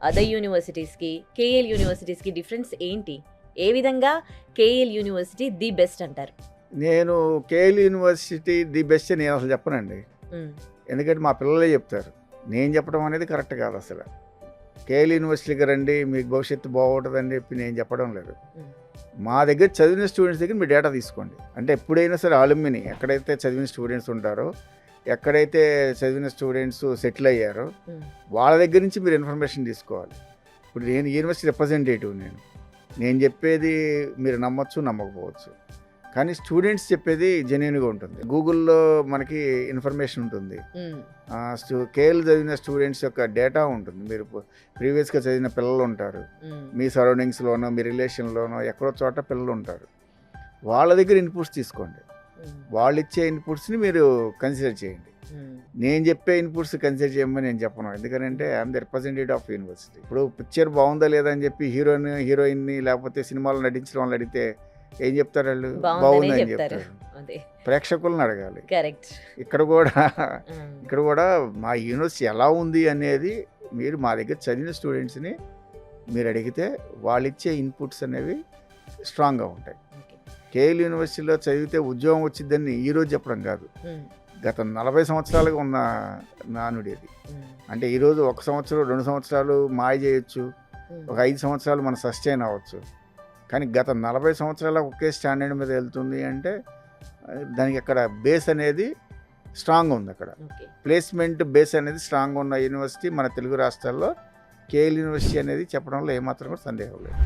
Other యూనివర్సిటీస్కి, KL యూనివర్సిటీస్కి difference ఏంటి? ఏ విధంగా KL university the best అంటారు? నేను కేఎల్ యూనివర్సిటీ ది బెస్ట్ అని నేను అసలు చెప్పనండి. ఎందుకంటే మా పిల్లలే చెప్తారు. నేను చెప్పడం అనేది కరెక్ట్ కాదు అసలు. కేఎల్ యూనివర్సిటీకి రండి, మీకు భవిష్యత్తు బాగుంటుందని చెప్పి నేను చెప్పడం లేదు. మా దగ్గర చదివిన స్టూడెంట్స్ దగ్గర మీ డేటా తీసుకోండి. అంటే ఎప్పుడైనా సరే అలుమిని ఎక్కడైతే చదివిన స్టూడెంట్స్ ఉంటారో, ఎక్కడైతే చదివిన స్టూడెంట్స్ సెటిల్ అయ్యారో వాళ్ళ దగ్గర నుంచి మీరు ఇన్ఫర్మేషన్ తీసుకోవాలి. ఇప్పుడు నేను యూనివర్సిటీ రిప్రజెంటేటివ్, నేను చెప్పేది మీరు నమ్మచ్చు, నమ్మకపోవచ్చు. కానీ స్టూడెంట్స్ చెప్పేది జెన్యూన్గా ఉంటుంది. గూగుల్లో మనకి ఇన్ఫర్మేషన్ ఉంటుంది. కేఎల్ చదివిన స్టూడెంట్స్ యొక్క డేటా ఉంటుంది. మీరు ప్రీవియస్గా చదివిన పిల్లలు ఉంటారు, మీ సరౌండింగ్స్లోనో మీ రిలేషన్లోనో ఎక్కడో చోట పిల్లలు ఉంటారు. వాళ్ళ దగ్గర ఇన్పుట్స్ తీసుకోండి. వాళ్ళు ఇచ్చే ఇన్పుట్స్ని మీరు కన్సిడర్ చేయండి. నేను చెప్పే ఇన్పుట్స్ కన్సిడర్ చేయమని నేను చెప్పను. ఎందుకంటే I'm the representative of university. ఇప్పుడు పిక్చర్ బాగుందా లేదా అని చెప్పి హీరోయిన్ని లేకపోతే సినిమాలో నటించిన వాళ్ళని అడిగితే ఏం చెప్తారు? వాళ్ళు బాగుందని చెప్తారు. ప్రేక్షకులను అడగాలి. ఇక్కడ కూడా మా యూనివర్సిటీ ఎలా ఉంది అనేది మీరు మా దగ్గర చదివిన స్టూడెంట్స్ని మీరు అడిగితే వాళ్ళు ఇచ్చే ఇన్పుట్స్ అనేవి స్ట్రాంగ్గా ఉంటాయి. కేఎల్ యూనివర్సిటీలో చదివితే ఉద్యోగం వచ్చిందని ఈరోజు చెప్పడం కాదు, గత 40 సంవత్సరాలుగా ఉన్న నానుడి అది. అంటే ఈరోజు 1 సంవత్సరం 2 సంవత్సరాలు మాయ చేయొచ్చు, ఒక 5 సంవత్సరాలు మనం సస్టైన్ అవ్వచ్చు. కానీ గత 40 సంవత్సరాల ఒకే స్టాండర్డ్ మీద వెళ్తుంది అంటే దానికి అక్కడ బేస్ అనేది స్ట్రాంగ్ ఉంది. అక్కడ ప్లేస్మెంట్ బేస్ అనేది స్ట్రాంగ్ ఉన్న యూనివర్సిటీ మన తెలుగు రాష్ట్రాల్లో కేఎల్ యూనివర్సిటీ అనేది చెప్పడంలో ఏమాత్రం కూడా సందేహం లేదు.